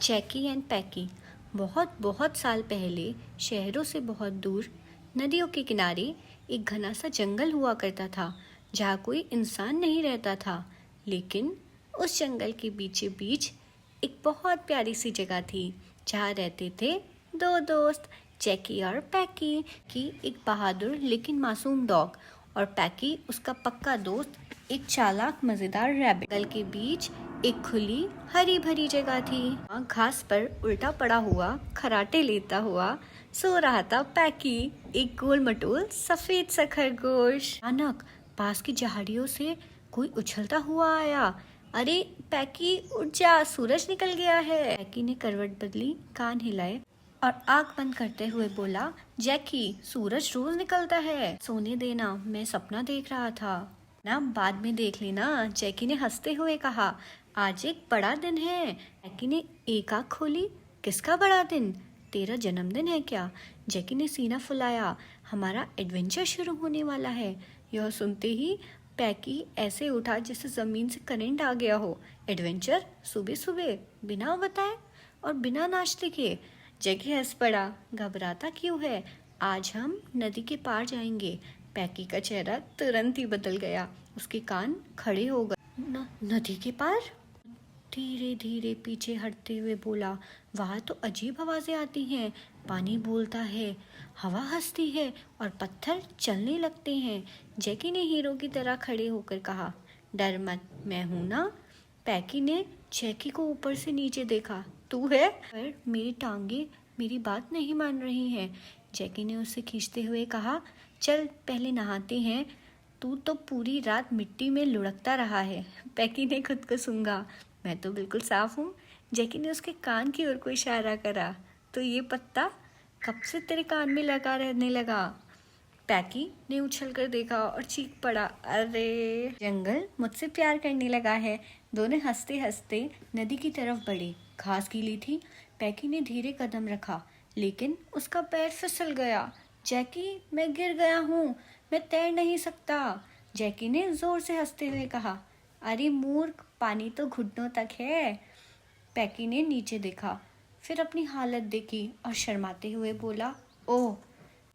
जैकी and पैकी। बहुत बहुत साल पहले शहरों से बहुत दूर नदियों के किनारे एक घना सा जंगल हुआ करता था जहाँ कोई इंसान नहीं रहता था। लेकिन उस जंगल के बीचों बीच एक बहुत प्यारी सी जगह थी जहाँ रहते थे दो दोस्त, जैकी और पैकी की एक बहादुर लेकिन मासूम डॉग और पैकी उसका पक्का दोस्त, एक चालाक मजेदार रैबिट। जंगल के बीच एक खुली हरी भरी जगह थी। वहाँ घास पर उल्टा पड़ा हुआ खराटे लेता हुआ सो रहा था पैकी, एक गोल मटोल सफेद सा खरगोश। अचानक पास की झाड़ियों से कोई उछलता हुआ आया। अरे पैकी उठ जा, सूरज निकल गया है। पैकी ने करवट बदली, कान हिलाए और आंख बंद करते हुए बोला, जैकी सूरज रोज निकलता है, सोने देना, मैं सपना देख रहा था ना, बाद में देख लेना। जैकी ने हंसते हुए कहा, आज एक बड़ा दिन है। जैकी ने एक आंख खोली, किसका बड़ा दिन? तेरा जन्मदिन है क्या? जैकी ने सीना फुलाया, हमारा एडवेंचर शुरू होने वाला है। यह सुनते ही पैकी ऐसे उठा जैसे जमीन से करंट आ गया हो। एडवेंचर? सुबह सुबह बिना बताए और बिना नाश्ते के? जैकी हंस पड़ा, घबराता क्यों है? आज हम नदी के पार जाएंगे। पैकी का चेहरा तुरंत ही बदल गया, उसके कान खड़े हो गए। नदी के पार? धीरे धीरे पीछे हटते हुए बोला, वहाँ तो अजीब आवाजें आती हैं, पानी बोलता है, हवा हंसती है और पत्थर चलने लगते हैं। जैकी ने हीरो की तरह खड़े होकर कहा, डर मत, मैं हूं ना। पैकी ने जैकी को ऊपर से नीचे देखा, तू है? पर मेरी टांगे मेरी बात नहीं मान रही हैं। जैकी ने उसे खींचते हुए कहा, चल पहले नहाते हैं, तू तो पूरी रात मिट्टी में लुढ़कता रहा है। पैकी ने खुद को सूंघा, मैं तो बिल्कुल साफ हूँ। जैकी ने उसके कान की ओर को इशारा करा, तो ये पत्ता कब से तेरे कान में लगा रहने लगा? पैकी ने उछल कर देखा और चीख पड़ा, अरे जंगल मुझसे प्यार करने लगा है। दोनों हंसते हंसते नदी की तरफ बढ़े। घास गीली थी, पैकी ने धीरे कदम रखा, लेकिन उसका पैर फिसल गया। जैकी, मैं गिर गया हूँ, मैं तैर नहीं सकता। जैकी ने जोर से हंसते हुए कहा, अरे मूर्ख, पानी तो घुटनों तक है। पैकी ने नीचे देखा, फिर अपनी हालत देखी और शर्माते हुए बोला, ओह,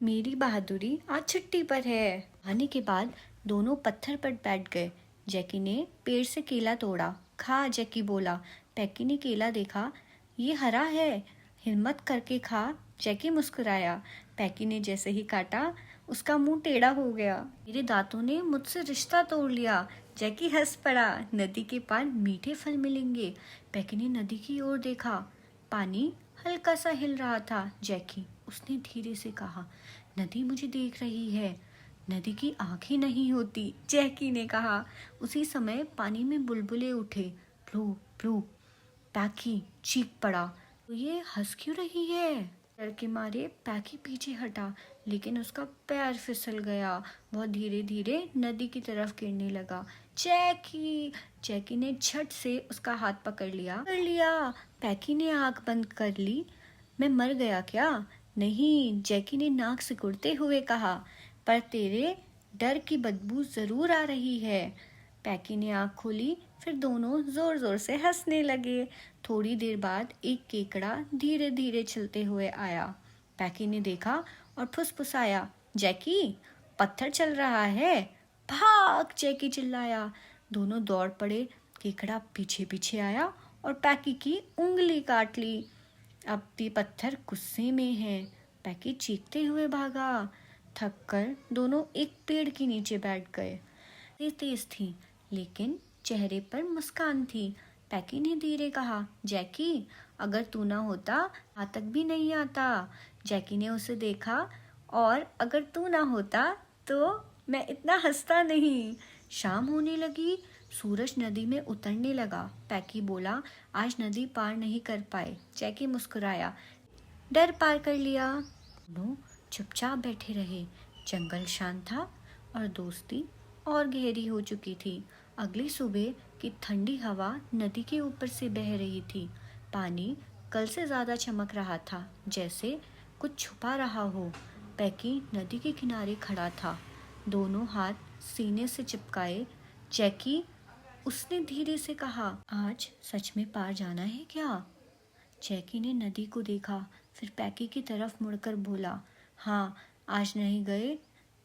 मेरी बहादुरी आज छुट्टी पर है। आने के बाद दोनों पत्थर पर बैठ गए। जैकी ने पेड़ से केला तोड़ा, खा, जैकी बोला। पैकी ने केला देखा, ये हरा है, हिम्मत करके खा। जैकी मुस्कुराया। पैकी ने जैसे ही काटा, उसका मुंह टेढ़ा हो गया। मेरे दांतों ने मुझसे रिश्ता तोड़ लिया। जैकी हंस पड़ा, नदी के पार मीठे फल मिलेंगे। पैकी ने नदी की ओर देखा, पानी हल्का सा हिल रहा था। जैकी, उसने धीरे से कहा, नदी मुझे देख रही है। नदी की आंखें नहीं होती, जैकी ने कहा। उसी समय पानी में बुलबुले उठे, प्लू प्लू। पैकी चीख पड़ा, तो ये हंस क्यों रही है? डर के मारे पैकी पीछे हटा, लेकिन उसका पैर फिसल गया। वह धीरे धीरे नदी की तरफ गिरने लगा। जैकी! जैकी ने झट से उसका हाथ पकड़ लिया। पैकी ने आंख बंद कर ली। मैं मर गया क्या? नहीं, जैकी ने नाक सिकुड़ते हुए कहा, पर तेरे डर की बदबू जरूर आ रही है। पैकी ने आंख खोली, फिर दोनों जोर जोर से हंसने लगे। थोड़ी देर बाद एक केकड़ा धीरे धीरे चलते हुए आया। पैकी ने देखा और फुसफुसाया, जैकी, पत्थर चल रहा है, भाग! जैकी चिल्लाया। दोनों दौड़ पड़े। केकड़ा पीछे पीछे आया और पैकी की उंगली काट ली। अब भी पत्थर गुस्से में है। पैकी चीखते हुए भागा। थक कर दोनों एक पेड़ के नीचे बैठ गए। तेज थी, लेकिन चेहरे पर मुस्कान थी। पैकी ने धीरे कहा, जैकी, अगर तू ना होता, यहाँ तक भी नहीं आता। जैकी ने उसे देखा, और अगर तू ना होता तो मैं इतना हंसता नहीं। शाम होने लगी, सूरज नदी में उतरने लगा। पैकी बोला, आज नदी पार नहीं कर पाए। जैकी मुस्कुराया, डर पार कर लिया। दोनों चुपचाप बैठे रहे। जंगल शांत था और दोस्ती और गहरी हो चुकी थी। अगली सुबह की ठंडी हवा नदी के ऊपर से बह रही थी। पानी कल से ज़्यादा चमक रहा था, जैसे कुछ छुपा रहा हो। पैकी नदी के किनारे खड़ा था, दोनों हाथ सीने से चिपकाए। जैकी, उसने धीरे से कहा, आज सच में पार जाना है क्या? जैकी ने नदी को देखा, फिर पैकी की तरफ मुड़कर बोला, हाँ, आज नहीं गए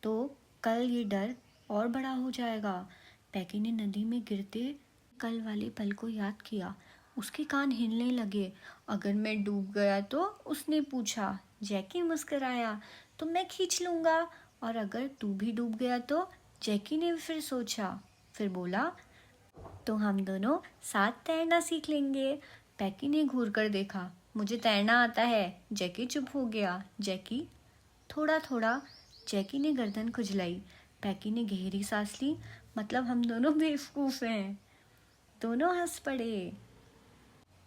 तो कल ये डर और बड़ा हो जाएगा। पैकी ने नदी में गिरते कल वाले पल को याद किया। उसके कान हिलने लगे। अगर मैं डूब गया तो? उसने पूछा। जैकी मुस्कुराया, तो मैं खींच लूँगा। और अगर तू भी डूब गया तो? जैकी ने फिर सोचा, फिर बोला, तो हम दोनों साथ तैरना सीख लेंगे। पैकी ने घूर कर देखा। मुझे तैरना आता है। जैकी चुप हो गया। जैकी, थोड़ा थोड़ा। जैकी ने गर्दन खुजलाई। पैकी ने गहरी सांस ली। मतलब हम दोनों बेवकूफ़ हैं। दोनों हंस पड़े।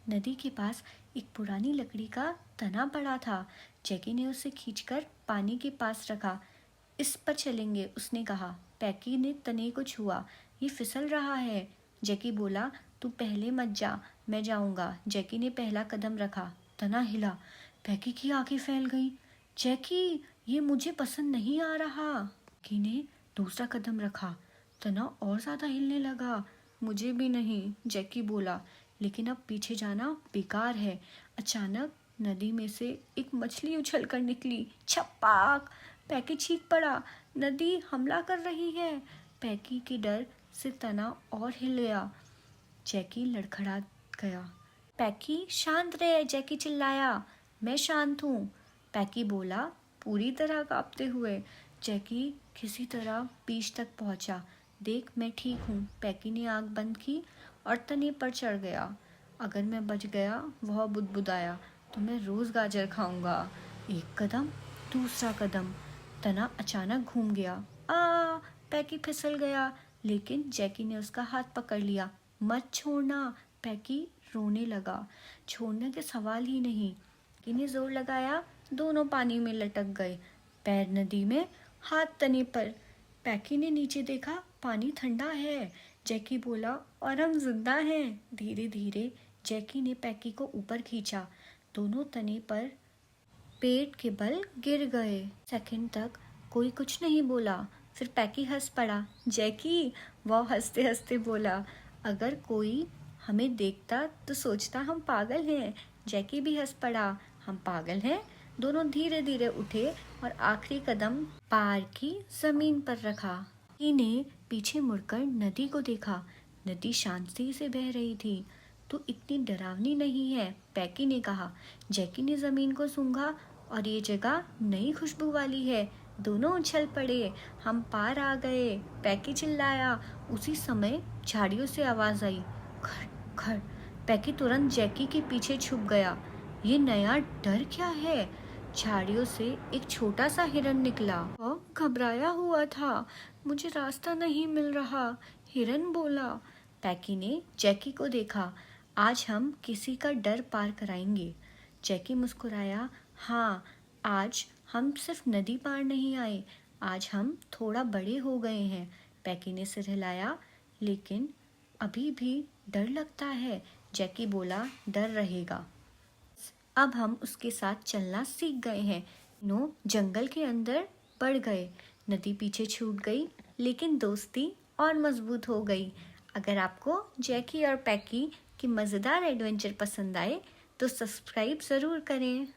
नदी के पास एक पुरानी लकड़ी का तना पड़ा था। जैकी ने उसे खींचकर पानी के पास रखा। इस पर चलेंगे, उसने कहा। पैकी ने तने को छुआ। ये फिसल रहा है। जैकी बोला, तू पहले मत जा, मैं जाऊंगा। जैकी ने पहला कदम रखा। तना हिला। पैकी की आंखें फैल गईं। जैकी, ये मुझे पसंद नहीं आ रहा। पैकी ने दूसरा कदम रखा। तना और ज़्यादा हिलने लगा। मुझे भी नहीं, जैकी बोला, लेकिन अब पीछे जाना बेकार है। अचानक नदी में से एक मछली उछल कर निकली। छपाक! पैकी चीख पड़ा। नदी हमला कर रही है। पैकी के डर से तना और हिल गया। जैकी लड़खड़ा गया। पैकी, शांत रहे, जैकी चिल्लाया। मैं शांत हूँ, पैकी बोला, पूरी तरह कांपते हुए। जैकी किसी तरह बीच तक पहुंचा। देख, मैं ठीक हूँ। पैकी ने आँख बंद की और तने पर चढ़ गया। अगर मैं बच गया, वह बुदबुदाया, तो मैं रोज़ गाजर खाऊंगा। एक कदम, दूसरा कदम। तना अचानक घूम गया। पैकी फिसल गया, लेकिन जैकी ने उसका हाथ पकड़ लिया। मत छोड़ना। पैकी रोने लगा। छोड़ने के सवाल ही नहीं। पैकी ने जोर लगाया। दोनों पानी में लटक गए। पैर नदी में, हाथ तने पर। पैकी ने नीचे देखा। पानी ठंडा है। जैकी बोला, और हम जिंदा हैं। धीरे धीरे जैकी ने पैकी को ऊपर खींचा। दोनों तने पर पेट के बल गिर गए। सेकंड तक कोई कुछ नहीं बोला। फिर पैकी हंस पड़ा। जैकी, वह हंसते हंसते बोला, अगर कोई हमें देखता तो सोचता हम पागल हैं। जैकी भी हंस पड़ा। हम पागल हैं? दोनों धीरे धीरे उठे और आखिरी कदम पार की जमीन पर रखा। पैकी ने पीछे मुड़कर नदी को देखा। नदी शांति से बह रही थी। तो इतनी डरावनी नहीं है, पैकी ने कहा। जैकी ने जमीन को सूंघा, और ये जगह नई खुशबू वाली है। दोनों उछल पड़े। हम पार आ गए, पैकी चिल्लाया। उसी समय झाड़ियों से आवाज आई, खड़ खड़। पैकी तुरंत जैकी के पीछे छुप गया। ये नया डर क्या है? झाड़ियों से एक छोटा सा हिरन निकला। वह घबराया हुआ था। मुझे रास्ता नहीं मिल रहा, हिरन बोला। पैकी ने जैकी को देखा। आज हम किसी का डर पार कराएंगे। जैकी मुस्कुराया। हाँ, आज हम सिर्फ नदी पार नहीं आए, आज हम थोड़ा बड़े हो गए हैं। पैकी ने सिर हिलाया। लेकिन अभी भी डर लगता है। जैकी बोला, डर रहेगा। अब हम उसके साथ चलना सीख गए हैं। तीनों जंगल के अंदर बढ़ गए। नदी पीछे छूट गई, लेकिन दोस्ती और मजबूत हो गई। अगर आपको जैकी और पैकी की मज़ेदार एडवेंचर पसंद आए तो सब्सक्राइब ज़रूर करें।